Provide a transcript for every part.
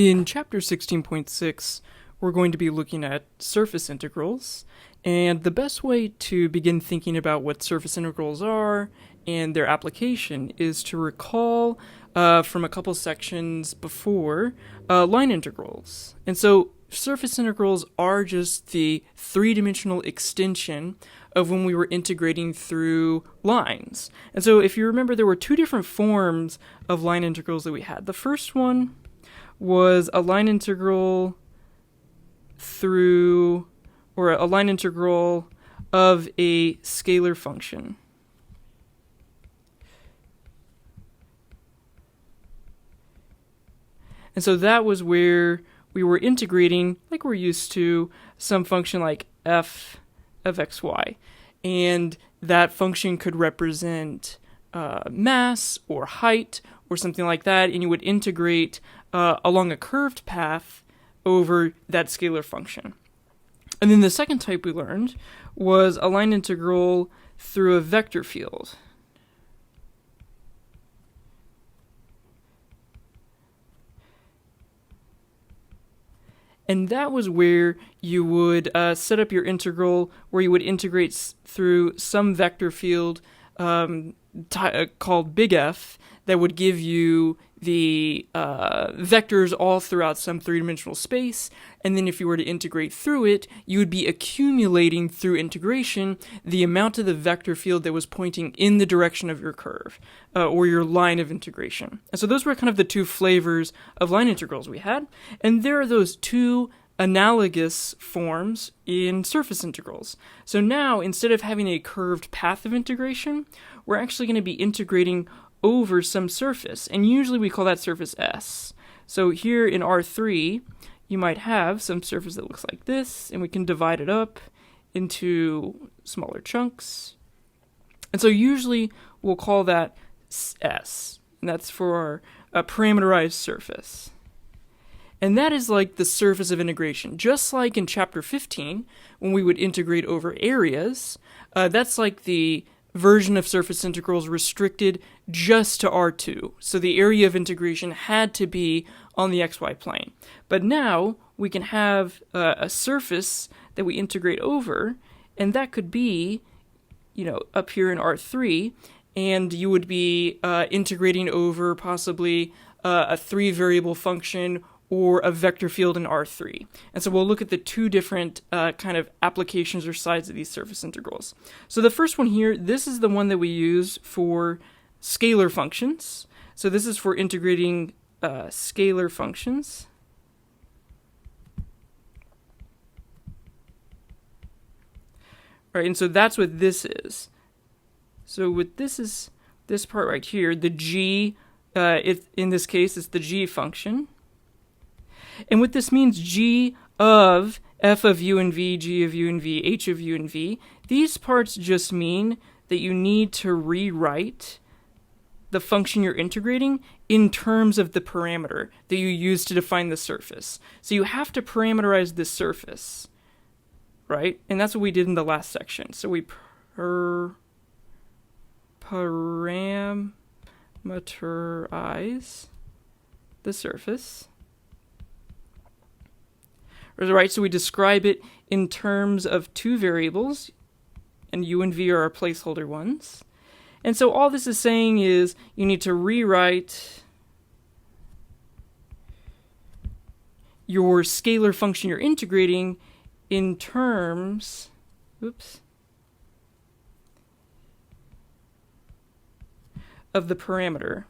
In chapter 16.6, we're going to be looking at surface integrals, and the best way to begin thinking about what surface integrals are and their application is to recall from a couple sections before line integrals. And so surface integrals are just the three-dimensional extension of when we were integrating through lines. And so if you remember, there were two different forms of line integrals that we had. The first one was a line integral through, or a line integral of a scalar function. And so that was where we were integrating, like we're used to, some function like f of xy. And that function could represent mass or height or something like that, and you would integrate along a curved path over that scalar function. And then the second type we learned was a line integral through a vector field. And that was where you would set up your integral, where you would integrate through some vector field called big F that would give you the vectors all throughout some three-dimensional space. And then if you were to integrate through it, you would be accumulating through integration the amount of the vector field that was pointing in the direction of your curve or your line of integration. And so those were kind of the two flavors of line integrals we had. And there are those two analogous forms in surface integrals. So now, instead of having a curved path of integration, we're actually going to be integrating over some surface, and usually we call that surface S. So here in R3, you might have some surface that looks like this, and we can divide it up into smaller chunks. And so usually we'll call that S, and that's for our parameterized surface. And that is like the surface of integration. Just like in chapter 15, when we would integrate over areas, that's like the version of surface integrals restricted just to R2. So the area of integration had to be on the xy plane. But now we can have a surface that we integrate over, and that could be, up here in R3, and you would be integrating over possibly a three-variable function or a vector field in R3. And so we'll look at the two different kind of applications or sides of these surface integrals. So the first one here, this is the one that we use for scalar functions. So this is for integrating scalar functions. All right, and so that's what this is. So what this is, this part right here, the g, in this case, it's the g function. And what this means, g of f of u and v, g of u and v, h of u and v, these parts just mean that you need to rewrite the function you're integrating in terms of the parameter that you use to define the surface. So you have to parameterize this surface, right? And that's what we did in the last section. So we parameterize the surface. Right, so we describe it in terms of two variables, and u and v are our placeholder ones. And so all this is saying is you need to rewrite your scalar function you're integrating in terms, of the parameter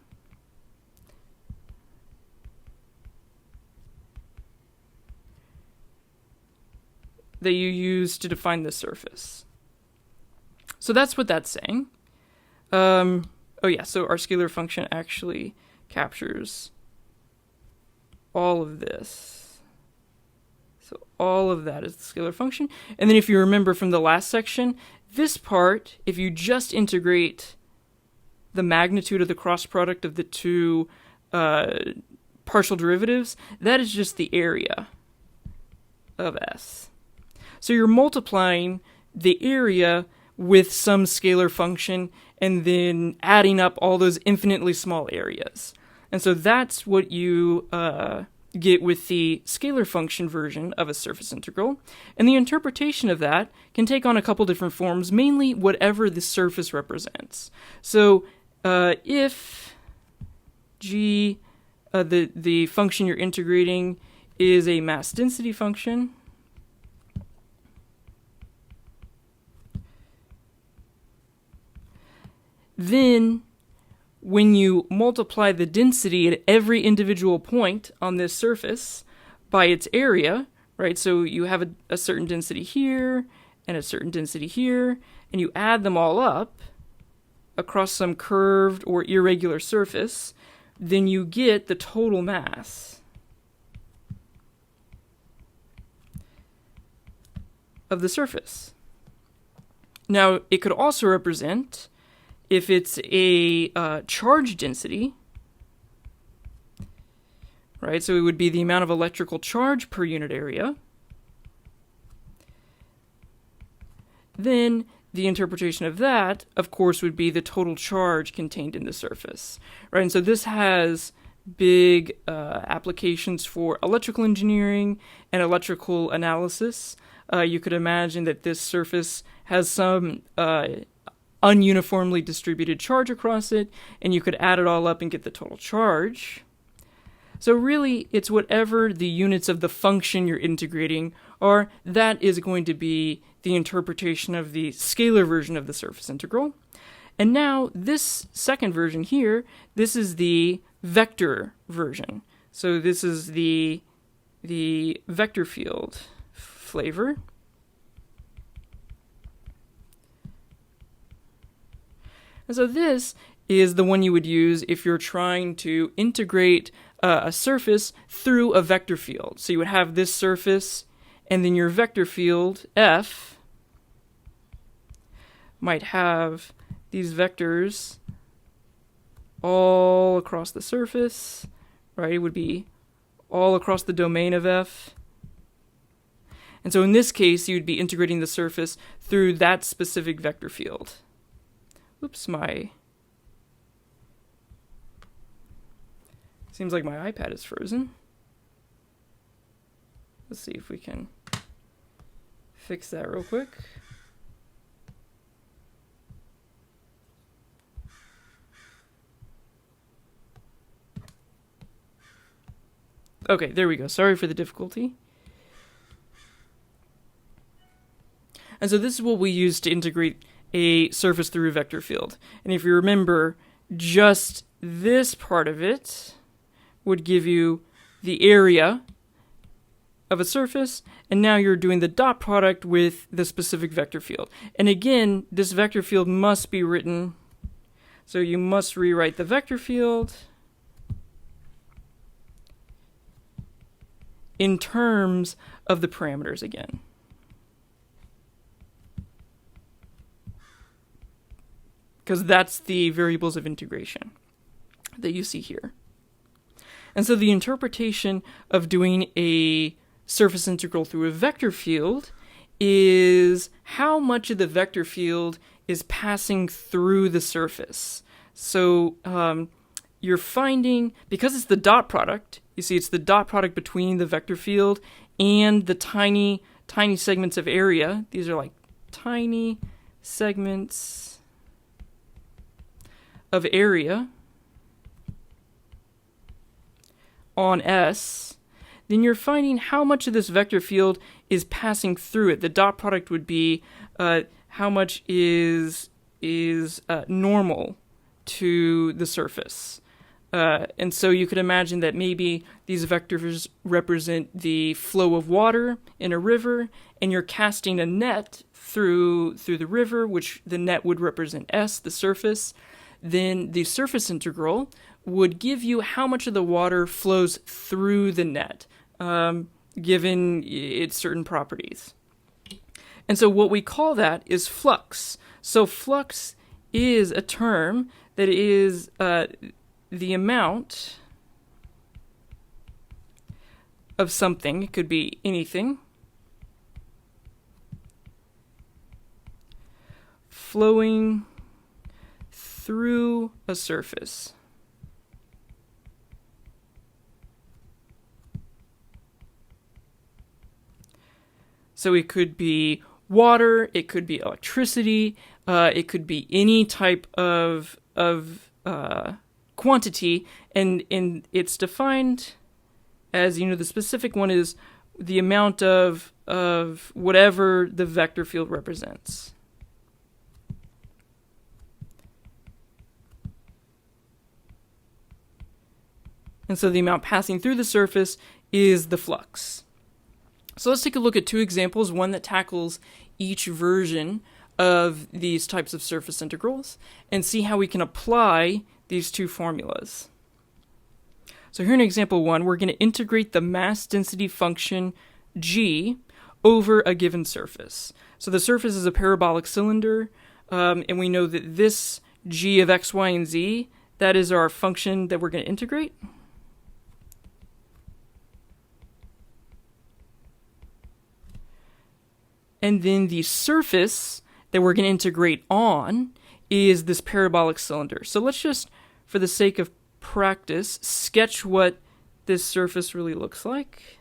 that you use to define the surface. So that's what that's saying. So our scalar function actually captures all of this. So all of that is the scalar function. And then if you remember from the last section, this part, if you just integrate the magnitude of the cross product of the two partial derivatives, that is just the area of S. So you're multiplying the area with some scalar function and then adding up all those infinitely small areas. And so that's what you get with the scalar function version of a surface integral, and the interpretation of that can take on a couple different forms, mainly whatever the surface represents. So if g, the function you're integrating, is a mass density function, then when you multiply the density at every individual point on this surface by its area, right? So you have a certain density here and a certain density here, and you add them all up across some curved or irregular surface, then you get the total mass of the surface. Now, it could also represent, if it's a charge density, right? So it would be the amount of electrical charge per unit area. Then the interpretation of that, of course, would be the total charge contained in the surface, right? And so this has big applications for electrical engineering and electrical analysis. You could imagine that this surface has some ununiformly distributed charge across it, and you could add it all up and get the total charge. So really, it's whatever the units of the function you're integrating are, that is going to be the interpretation of the scalar version of the surface integral. And now, this second version here, this is the vector version. So this is the vector field flavor. And so this is the one you would use if you're trying to integrate a surface through a vector field. So you would have this surface, and then your vector field, F, might have these vectors all across the surface, right? It would be all across the domain of F. And so in this case, you'd be integrating the surface through that specific vector field. Oops, seems like my iPad is frozen. Let's see if we can fix that real quick. Okay, there we go. Sorry for the difficulty. And so this is what we use to integrate a surface through a vector field. And if you remember, just this part of it would give you the area of a surface, and now you're doing the dot product with the specific vector field. And again, this vector field must be written, so you must rewrite the vector field in terms of the parameters again. Because that's the variables of integration that you see here. And so the interpretation of doing a surface integral through a vector field is how much of the vector field is passing through the surface. So you're finding, because it's the dot product, you see it's the dot product between the vector field and the tiny segments of area. These are like tiny segments of area on S, then you're finding how much of this vector field is passing through it. The dot product would be how much is normal to the surface. And so you could imagine that maybe these vectors represent the flow of water in a river, and you're casting a net through the river, which the net would represent S, the surface. Then the surface integral would give you how much of the water flows through the net, given its certain properties. And so what we call that is flux. So flux is a term that is the amount of something. It could be anything flowing through a surface. So it could be water, it could be electricity, it could be any type of quantity, and it's defined as, the specific one is the amount of whatever the vector field represents. And so the amount passing through the surface is the flux. So let's take a look at two examples, one that tackles each version of these types of surface integrals, and see how we can apply these two formulas. So here in example 1, we're going to integrate the mass density function g over a given surface. So the surface is a parabolic cylinder, and we know that this g of x, y, and z, that is our function that we're going to integrate. And then the surface that we're going to integrate on is this parabolic cylinder. So let's just, for the sake of practice, sketch what this surface really looks like.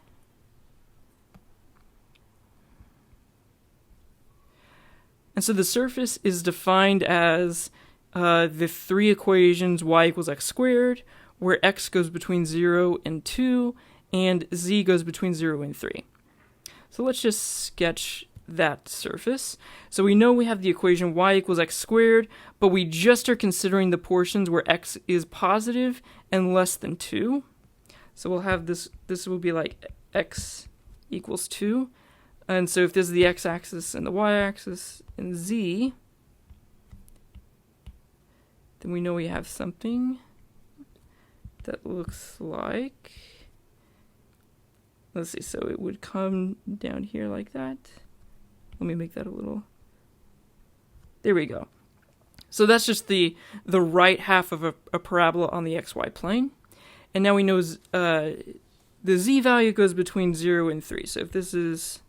And so the surface is defined as the three equations y equals x squared, where x goes between 0 and 2, and z goes between 0 and 3. So let's just sketch that surface. So we know we have the equation y equals x squared, but we just are considering the portions where x is positive and less than 2. So we'll have this will be like x equals 2. And so if this is the x-axis and the y-axis and z, then we know we have something that looks like, let's see, so it would come down here like that. Let me make that a little, there we go. So that's just the right half of a parabola on the xy plane. And now we know the z value goes between 0 and 3. So if this is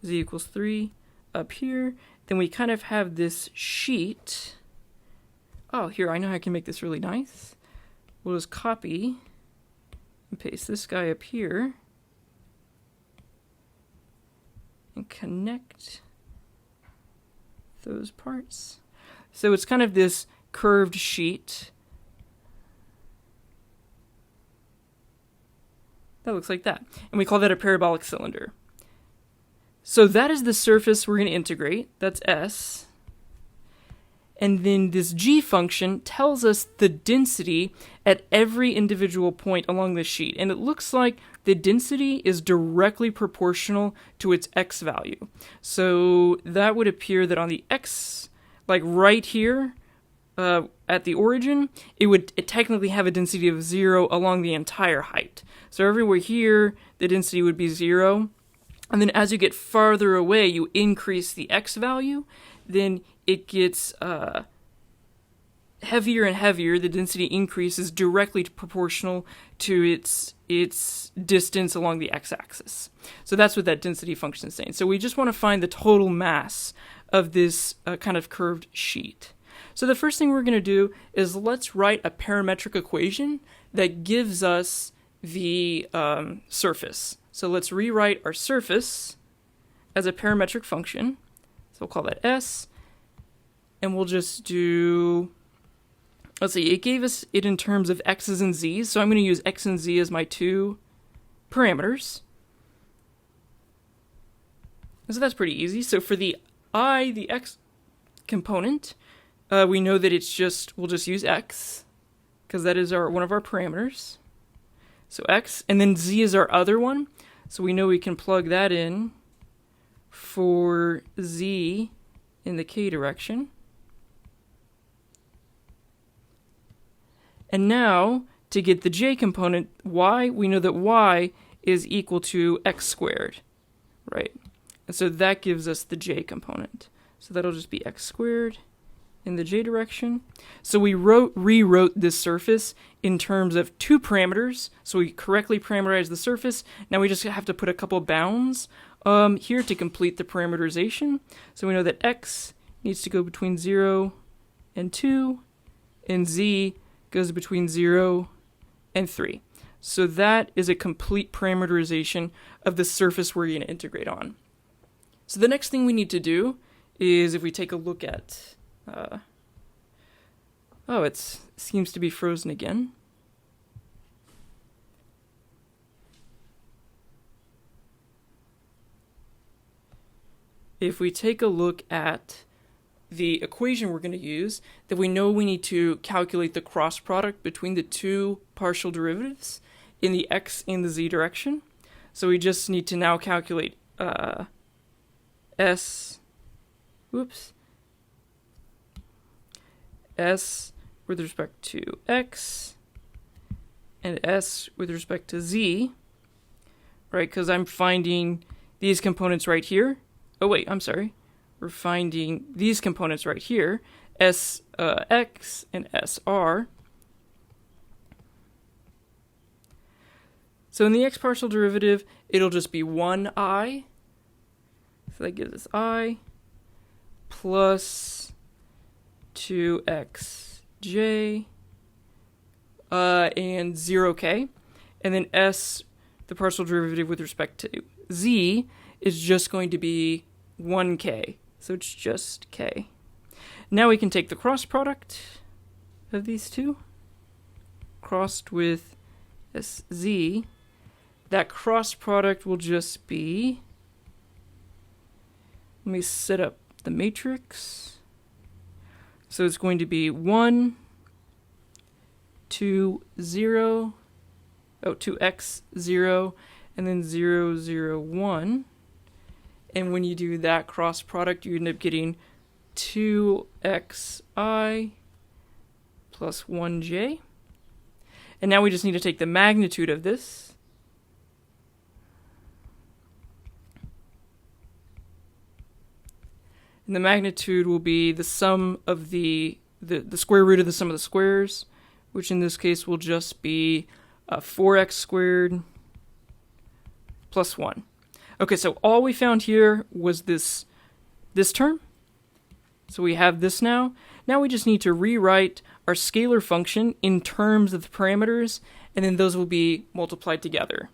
z equals 3 up here, then we kind of have this sheet. Oh, here, I know how I can make this really nice. We'll just copy and paste this guy up here and connect those parts. So it's kind of this curved sheet that looks like that. And we call that a parabolic cylinder. So that is the surface we're going to integrate. That's S. And then this g function tells us the density at every individual point along the sheet. And it looks like the density is directly proportional to its x value. So that would appear that on the x, like right here at the origin, it technically have a density of 0 along the entire height. So everywhere here, the density would be 0. And then as you get farther away, you increase the x value, then it gets heavier and heavier. The density increase is directly proportional to its distance along the x-axis. So that's what that density function is saying. So we just want to find the total mass of this kind of curved sheet. So the first thing we're going to do is let's write a parametric equation that gives us the surface. So let's rewrite our surface as a parametric function. So we'll call that S. And we'll just do, let's see, it gave us it in terms of x's and z's. So I'm going to use x and z as my two parameters. And so that's pretty easy. So for the x component, we know that we'll just use x, because that is one of our parameters. So x, and then z is our other one. So we know we can plug that in for z in the k direction. And now, to get the j component, y, we know that y is equal to x squared, right? And so that gives us the j component. So that'll just be x squared in the j direction. So we rewrote this surface in terms of two parameters. So we correctly parameterized the surface. Now we just have to put a couple bounds here to complete the parameterization. So we know that x needs to go between 0 and 2, and z goes between 0 and 3. So that is a complete parameterization of the surface we're going to integrate on. So the next thing we need to do is, if we take a look at, it seems to be frozen again. If we take a look at the equation we're going to use, then we know we need to calculate the cross product between the two partial derivatives in the x and the z direction. So we just need to now calculate s with respect to x and s with respect to z, right? Because I'm finding these components right here. Oh wait, I'm sorry. We're finding these components right here, x and sr. So in the x partial derivative, it'll just be 1i. So that gives us I plus 2xj and 0k. And then s, the partial derivative with respect to z, is just going to be 1k. So it's just k. Now we can take the cross product of these two, crossed with sz. That cross product will just be, let me set up the matrix. So it's going to be 1, 2, 0, 2x, 0, and then 0, 0, 1. And when you do that cross product, you end up getting 2xi plus 1j. And now we just need to take the magnitude of this. And the magnitude will be the sum of the square root of the sum of the squares, which in this case will just be 4x squared plus 1. Okay, so all we found here was this term. So we have this now. Now we just need to rewrite our scalar function in terms of the parameters, and then those will be multiplied together.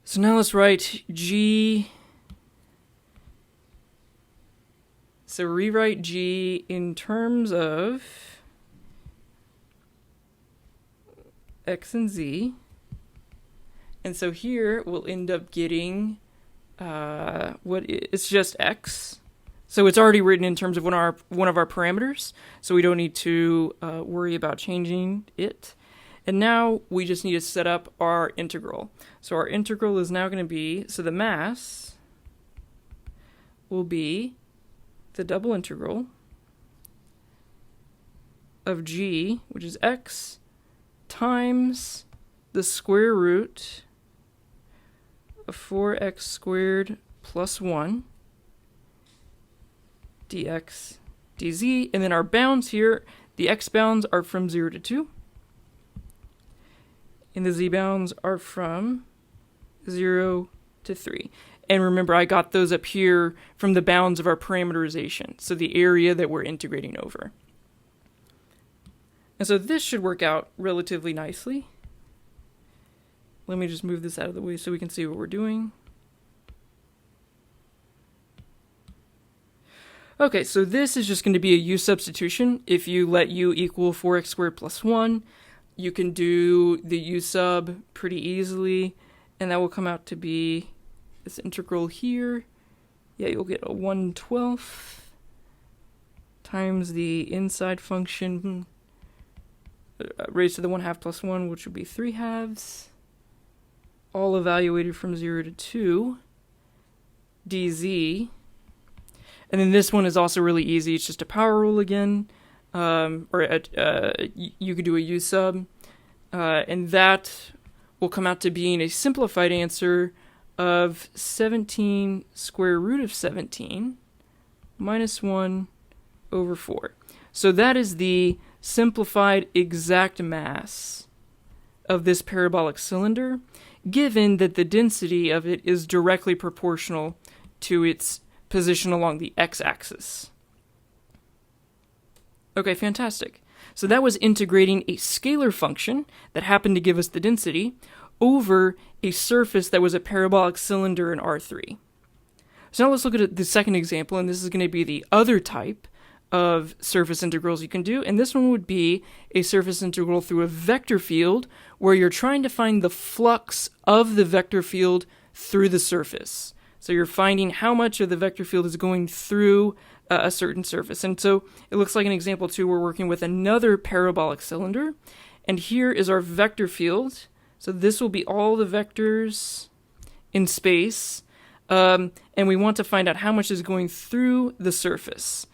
So now let's write g. So rewrite g in terms of x and z. And so here we'll end up getting it's just x. So it's already written in terms of one of our parameters, so we don't need to worry about changing it. And now we just need to set up our integral. So our integral is now going to be, so the mass will be the double integral of g, which is x, times the square root of 4x squared plus 1 dx dz. And then our bounds here, the x bounds are from 0 to 2. And the z bounds are from 0 to 3. And remember, I got those up here from the bounds of our parameterization, so the area that we're integrating over. And so this should work out relatively nicely. Let me just move this out of the way so we can see what we're doing. Okay, so this is just going to be a u substitution. If you let u equal 4x squared plus 1, you can do the u sub pretty easily, and that will come out to be this integral here. Yeah, you'll get a 1/12 times the inside function raised to the 1/2 plus 1, which would be 3/2. All evaluated from 0 to 2 dz. And then this one is also really easy. It's just a power rule again, you could do a u sub, and that will come out to being a simplified answer of 17 square root of 17 minus 1 over 4. So that is the simplified exact mass of this parabolic cylinder, given that the density of it is directly proportional to its position along the x-axis. Okay, fantastic. So that was integrating a scalar function that happened to give us the density over a surface that was a parabolic cylinder in R3. So now let's look at the second example, and this is going to be the other type of surface integrals you can do, and this one would be a surface integral through a vector field where you're trying to find the flux of the vector field through the surface. So you're finding how much of the vector field is going through a certain surface. And so it looks like in example 2 we're working with another parabolic cylinder, and here is our vector field. So this will be all the vectors in space, and we want to find out how much is going through the surface.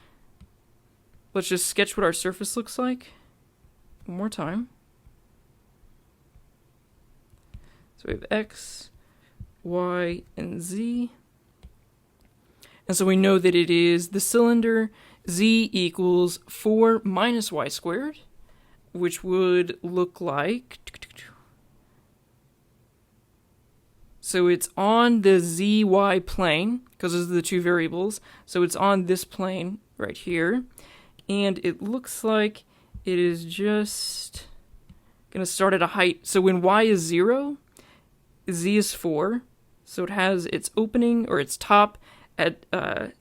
Let's just sketch what our surface looks like one more time. So we have x, y, and z. And so we know that it is the cylinder z equals 4 minus y squared, which would look like... So it's on the zy plane, because those are the two variables. So it's on this plane right here. And it looks like it is just going to start at a height. So when y is 0, z is 4. So it has its opening, or its top, at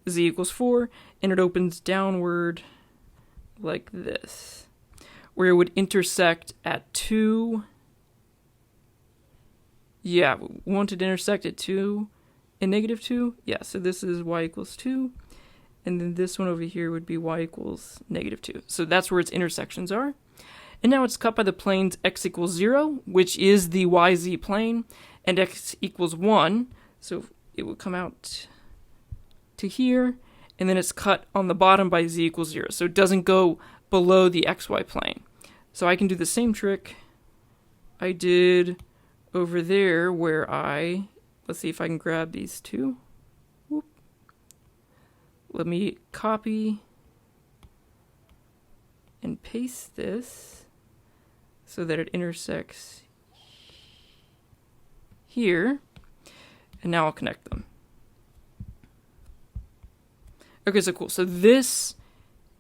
z equals 4, and it opens downward like this, where it would intersect at 2. Yeah, we want it to intersect at 2 and negative 2. Yeah, so this is y equals 2. And then this one over here would be y equals negative 2. So that's where its intersections are. And now it's cut by the planes x equals 0, which is the yz plane, and x equals 1. So it would come out to here, and then it's cut on the bottom by z equals 0. So it doesn't go below the xy plane. So I can do the same trick I did over there where let's see if I can grab these two. Whoop. Let me copy and paste this so that it intersects here, and now I'll connect them. Okay, so cool. So this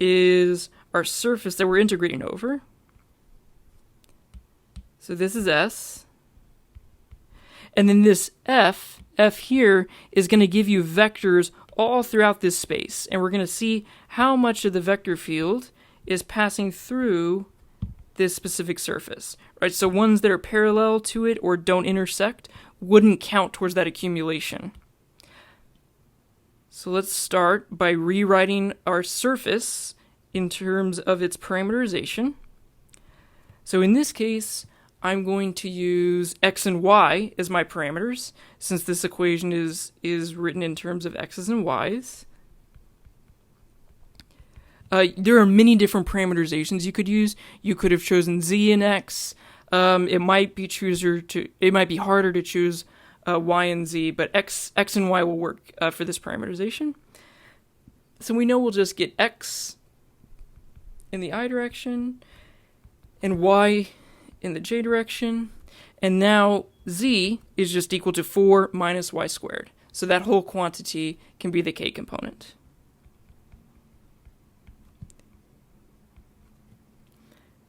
is our surface that we're integrating over. So this is S. And then this F here is going to give you vectors all throughout this space. And we're going to see how much of the vector field is passing through this specific surface. Right? So ones that are parallel to it or don't intersect wouldn't count towards that accumulation. So let's start by rewriting our surface in terms of its parameterization. So in this case, I'm going to use x and y as my parameters, since this equation is written in terms of x's and y's. There are many different parameterizations you could use. You could have chosen z and x. It might be harder to choose y and z, but x and y will work for this parameterization. So we know we'll just get x in the I direction and y in the j direction, and now z is just equal to 4 minus y squared. So that whole quantity can be the k component.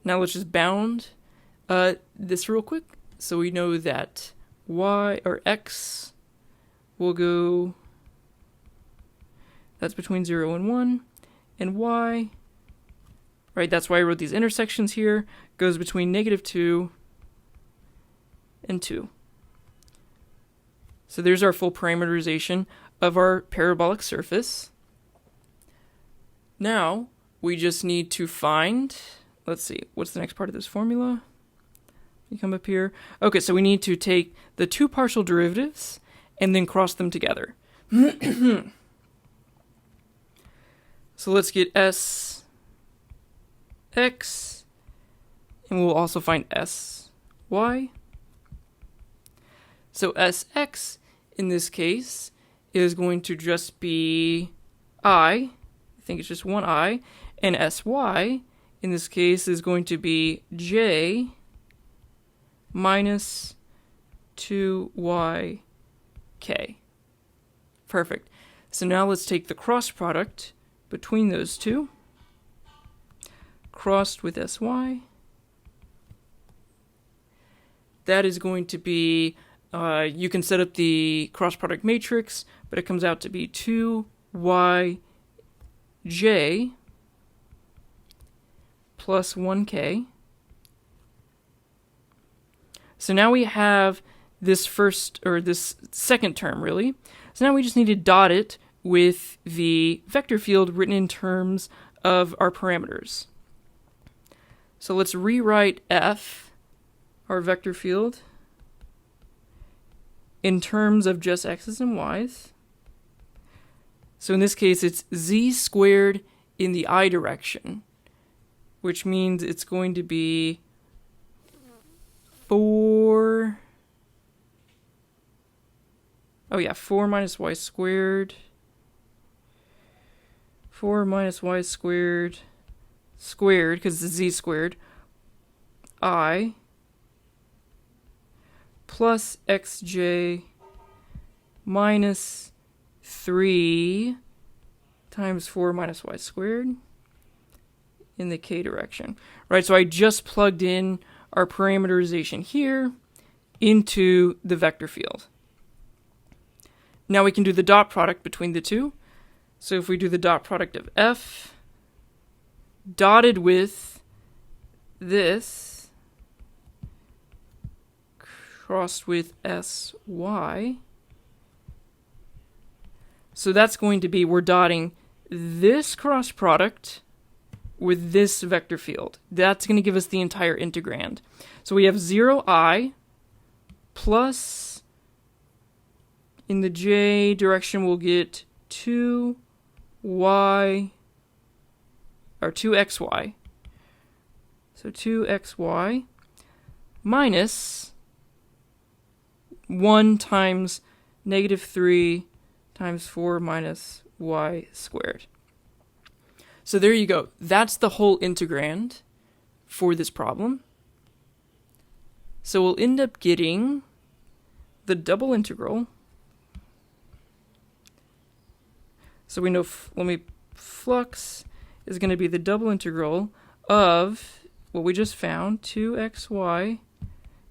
Now let's just bound this real quick. So we know that y or x will go, that's between 0 and 1, and y, right, that's why I wrote these intersections here, goes between negative 2 and 2. So there's our full parameterization of our parabolic surface. Now we just need to find, let's see, what's the next part of this formula? You come up here. Okay, so we need to take the two partial derivatives and then cross them together. So let's get s x, and we'll also find s y. So sx in this case is going to just be I think it's just one I, and sy in this case is going to be j minus 2yk. Perfect. So now let's take the cross product between those two. crossed with sy. That is going to be, you can set up the cross product matrix, but it comes out to be 2yj plus 1k. So now we have this second term, really. So now we just need to dot it with the vector field written in terms of our parameters. So let's rewrite f, our vector field, in terms of just x's and y's. So in this case, it's z squared in the I direction, which means it's going to be 4 minus y squared. 4 minus y squared, because it's z squared, I, plus xj minus 3 times 4 minus y squared in the k direction. Right, so I just plugged in our parameterization here into the vector field. Now we can do the dot product between the two. So if we do the dot product of f dotted with this crossed with sy, so that's going to be, we're dotting this cross product with this vector field. That's going to give us the entire integrand. So we have 0i plus, in the j direction we'll get 2xy, so 2xy minus 1 times negative 3 times 4 minus y squared. So there you go. That's the whole integrand for this problem. So we'll end up getting the double integral. So we know, flux is going to be the double integral of what we just found, 2xy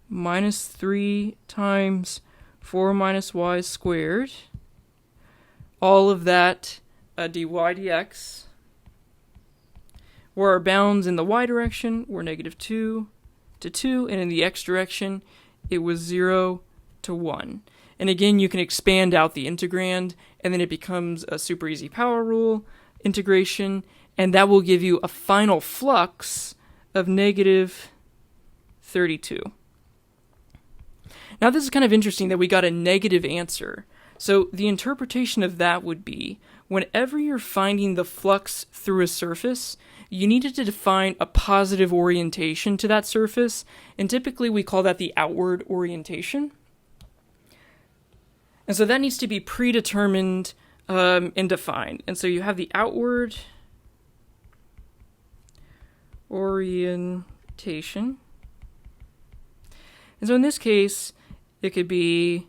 minus 3 times 4 minus y squared. All of that dy dx, where our bounds in the y direction were negative 2 to 2, and in the x direction it was 0 to 1. And again, you can expand out the integrand, and then it becomes a super easy power rule integration, and that will give you a final flux of negative 32. Now this is kind of interesting that we got a negative answer. So the interpretation of that would be, whenever you're finding the flux through a surface, you needed to define a positive orientation to that surface, and typically we call that the outward orientation. And so that needs to be predetermined and defined. And so you have the outward orientation. And so in this case, it could be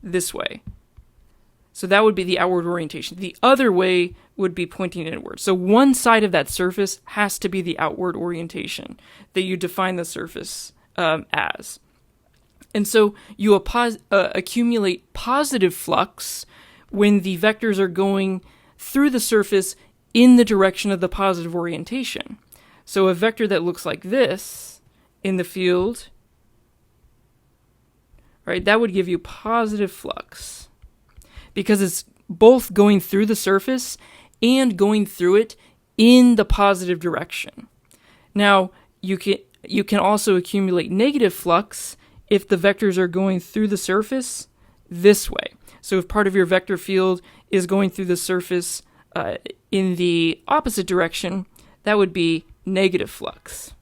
this way. So that would be the outward orientation. The other way would be pointing inward. So one side of that surface has to be the outward orientation that you define the surface as. And so you accumulate positive flux when the vectors are going through the surface in the direction of the positive orientation. So a vector that looks like this in the field, right, that would give you positive flux, because it's both going through the surface and going through it in the positive direction. Now, you can also accumulate negative flux if the vectors are going through the surface this way. So if part of your vector field is going through the surface in the opposite direction, that would be negative flux.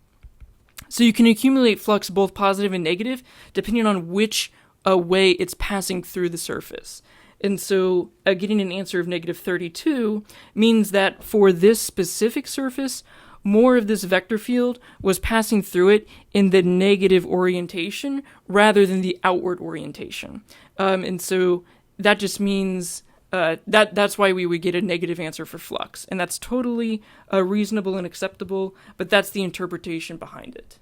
So you can accumulate flux both positive and negative depending on which way it's passing through the surface. And so getting an answer of negative 32 means that for this specific surface, more of this vector field was passing through it in the negative orientation rather than the outward orientation. And so that just means That's why we would get a negative answer for flux, and that's totally reasonable and acceptable. But that's the interpretation behind it.